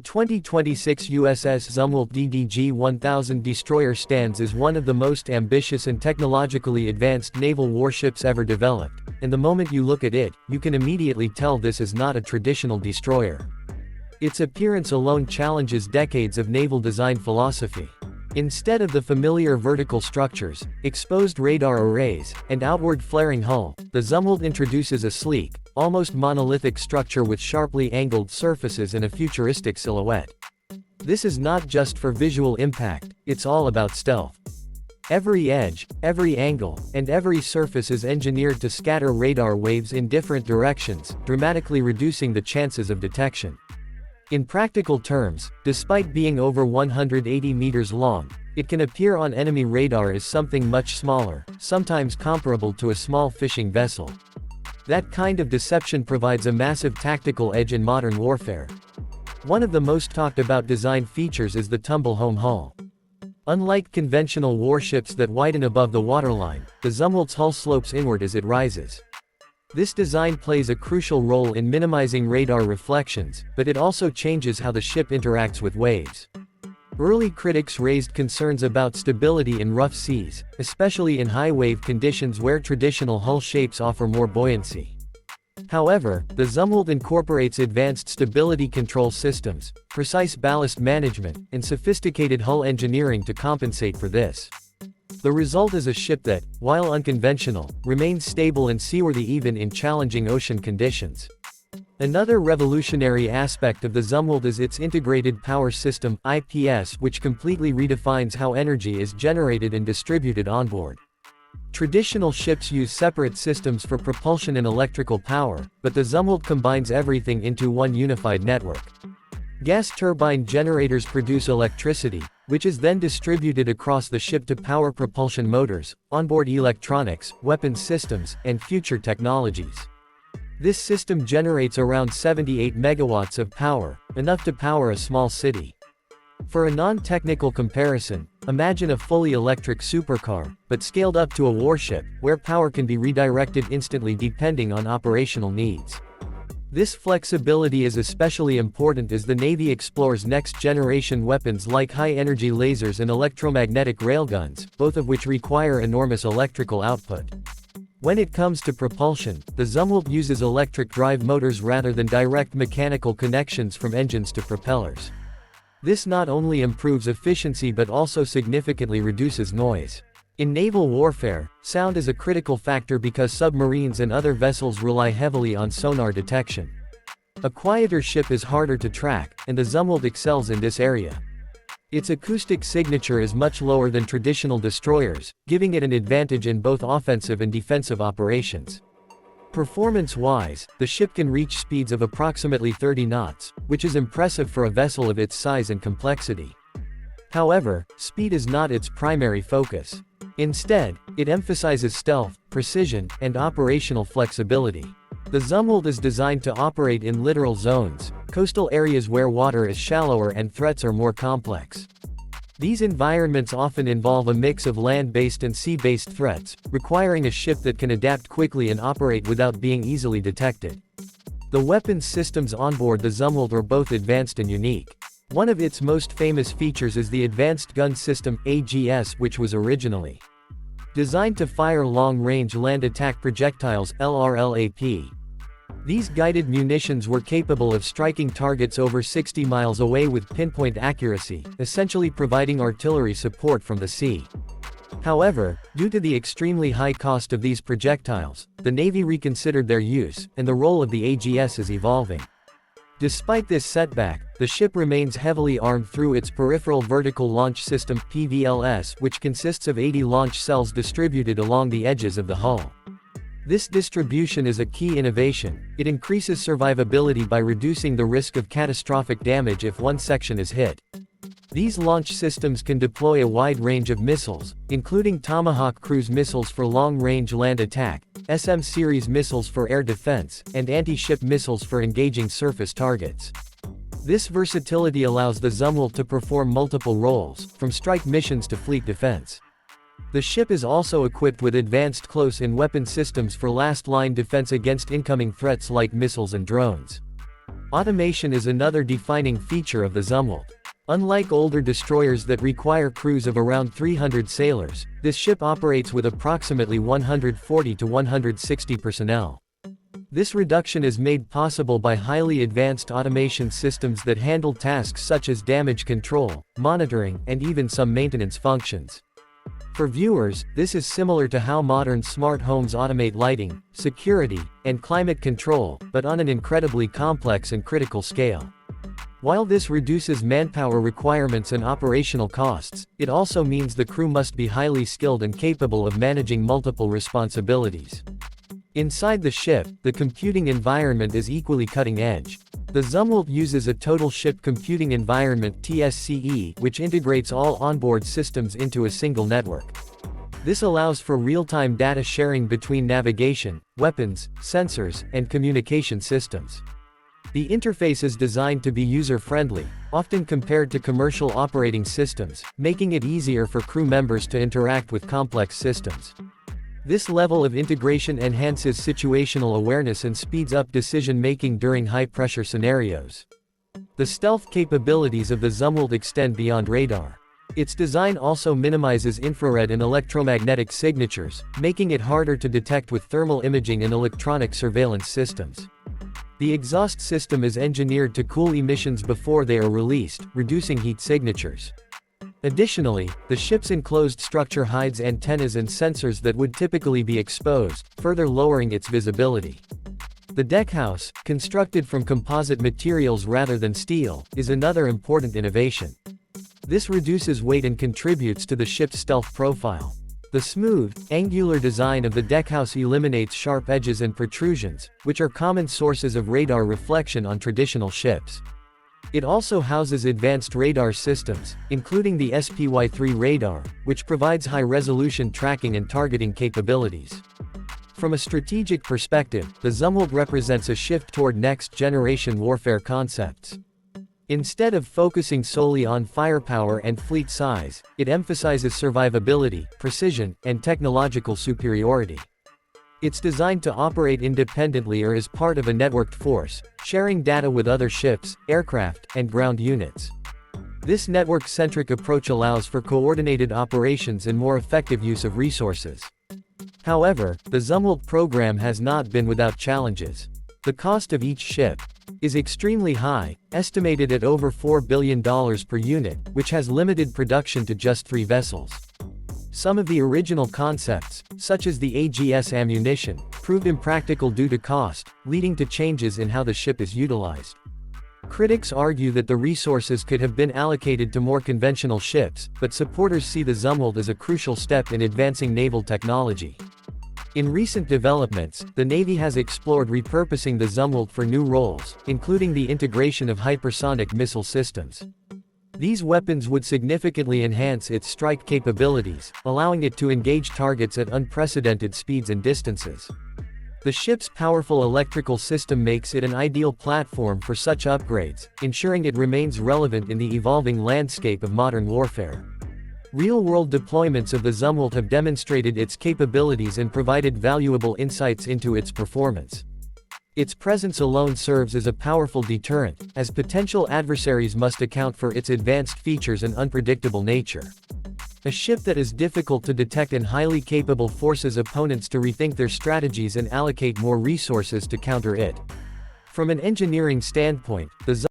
The 2026 USS Zumwalt DDG-1000 destroyer stands as one of the most ambitious and technologically advanced naval warships ever developed, and the moment you look at it, you can immediately tell this is not a traditional destroyer. Its appearance alone challenges decades of naval design philosophy. Instead of the familiar vertical structures, exposed radar arrays, and outward flaring hull, the Zumwalt introduces a sleek, almost monolithic structure with sharply angled surfaces and a futuristic silhouette. This is not just for visual impact, it's all about stealth. Every edge, every angle, and every surface is engineered to scatter radar waves in different directions, dramatically reducing the chances of detection. In practical terms, despite being over 180 meters long, it can appear on enemy radar as something much smaller, sometimes comparable to a small fishing vessel. That kind of deception provides a massive tactical edge in modern warfare. One of the most talked about design features is the tumblehome hull. Unlike conventional warships that widen above the waterline, the Zumwalt's hull slopes inward as it rises. This design plays a crucial role in minimizing radar reflections, but it also changes how the ship interacts with waves. Early critics raised concerns about stability in rough seas, especially in high-wave conditions where traditional hull shapes offer more buoyancy. However, the Zumwalt incorporates advanced stability control systems, precise ballast management, and sophisticated hull engineering to compensate for this. The result is a ship that, while unconventional, remains stable and seaworthy even in challenging ocean conditions. Another revolutionary aspect of the Zumwalt is its integrated power system, IPS, which completely redefines how energy is generated and distributed onboard. Traditional ships use separate systems for propulsion and electrical power, but the Zumwalt combines everything into one unified network. Gas turbine generators produce electricity, which is then distributed across the ship to power propulsion motors, onboard electronics, weapons systems, and future technologies. This system generates around 78 megawatts of power, enough to power a small city. For a non-technical comparison, imagine a fully electric supercar, but scaled up to a warship, where power can be redirected instantly depending on operational needs. This flexibility is especially important as the Navy explores next-generation weapons like high-energy lasers and electromagnetic railguns, both of which require enormous electrical output. When it comes to propulsion, the Zumwalt uses electric drive motors rather than direct mechanical connections from engines to propellers. This not only improves efficiency but also significantly reduces noise. In naval warfare, sound is a critical factor because submarines and other vessels rely heavily on sonar detection. A quieter ship is harder to track, and the Zumwalt excels in this area. Its acoustic signature is much lower than traditional destroyers, giving it an advantage in both offensive and defensive operations. Performance-wise, the ship can reach speeds of approximately 30 knots, which is impressive for a vessel of its size and complexity. However, speed is not its primary focus. Instead, it emphasizes stealth, precision, and operational flexibility. The Zumwalt is designed to operate in littoral zones, coastal areas where water is shallower and threats are more complex. These environments often involve a mix of land-based and sea-based threats, requiring a ship that can adapt quickly and operate without being easily detected. The weapons systems onboard the Zumwalt are both advanced and unique. One of its most famous features is the Advanced Gun System, AGS, which was originally designed to fire long-range land attack projectiles, LRLAP. These guided munitions were capable of striking targets over 60 miles away with pinpoint accuracy, essentially providing artillery support from the sea. However, due to the extremely high cost of these projectiles, the Navy reconsidered their use, and the role of the AGS is evolving. Despite this setback, the ship remains heavily armed through its Peripheral Vertical Launch System, PVLS, which consists of 80 launch cells distributed along the edges of the hull. This distribution is a key innovation. It increases survivability by reducing the risk of catastrophic damage if one section is hit. These launch systems can deploy a wide range of missiles, including Tomahawk cruise missiles for long-range land attack, SM-series missiles for air defense, and anti-ship missiles for engaging surface targets. This versatility allows the Zumwalt to perform multiple roles, from strike missions to fleet defense. The ship is also equipped with advanced close-in weapon systems for last-line defense against incoming threats like missiles and drones. Automation is another defining feature of the Zumwalt. Unlike older destroyers that require crews of around 300 sailors, this ship operates with approximately 140 to 160 personnel. This reduction is made possible by highly advanced automation systems that handle tasks such as damage control, monitoring, and even some maintenance functions. For viewers, this is similar to how modern smart homes automate lighting, security, and climate control, but on an incredibly complex and critical scale. While this reduces manpower requirements and operational costs, it also means the crew must be highly skilled and capable of managing multiple responsibilities. Inside the ship, the computing environment is equally cutting-edge. The Zumwalt uses a Total Ship Computing Environment (TSCE), which integrates all onboard systems into a single network. This allows for real-time data sharing between navigation, weapons, sensors, and communication systems. The interface is designed to be user-friendly, often compared to commercial operating systems, making it easier for crew members to interact with complex systems. This level of integration enhances situational awareness and speeds up decision-making during high-pressure scenarios. The stealth capabilities of the Zumwalt extend beyond radar. Its design also minimizes infrared and electromagnetic signatures, making it harder to detect with thermal imaging and electronic surveillance systems. The exhaust system is engineered to cool emissions before they are released, reducing heat signatures. Additionally, the ship's enclosed structure hides antennas and sensors that would typically be exposed, further lowering its visibility. The deckhouse, constructed from composite materials rather than steel, is another important innovation. This reduces weight and contributes to the ship's stealth profile. The smooth, angular design of the deckhouse eliminates sharp edges and protrusions, which are common sources of radar reflection on traditional ships. It also houses advanced radar systems, including the SPY-3 radar, which provides high-resolution tracking and targeting capabilities. From a strategic perspective, the Zumwalt represents a shift toward next-generation warfare concepts. Instead of focusing solely on firepower and fleet size, it emphasizes survivability, precision, and technological superiority. It's designed to operate independently or as part of a networked force, sharing data with other ships, aircraft, and ground units. This network-centric approach allows for coordinated operations and more effective use of resources. However, the Zumwalt program has not been without challenges. The cost of each ship is extremely high, estimated at over $4 billion per unit, which has limited production to just 3 vessels. Some of the original concepts, such as the AGS ammunition, proved impractical due to cost, leading to changes in how the ship is utilized. Critics argue that the resources could have been allocated to more conventional ships, but supporters see the Zumwalt as a crucial step in advancing naval technology. In recent developments, the Navy has explored repurposing the Zumwalt for new roles, including the integration of hypersonic missile systems. These weapons would significantly enhance its strike capabilities, allowing it to engage targets at unprecedented speeds and distances. The ship's powerful electrical system makes it an ideal platform for such upgrades, ensuring it remains relevant in the evolving landscape of modern warfare. Real-world deployments of the Zumwalt have demonstrated its capabilities and provided valuable insights into its performance. Its presence alone serves as a powerful deterrent, as potential adversaries must account for its advanced features and unpredictable nature. A ship that is difficult to detect and highly capable forces opponents to rethink their strategies and allocate more resources to counter it. From an engineering standpoint, the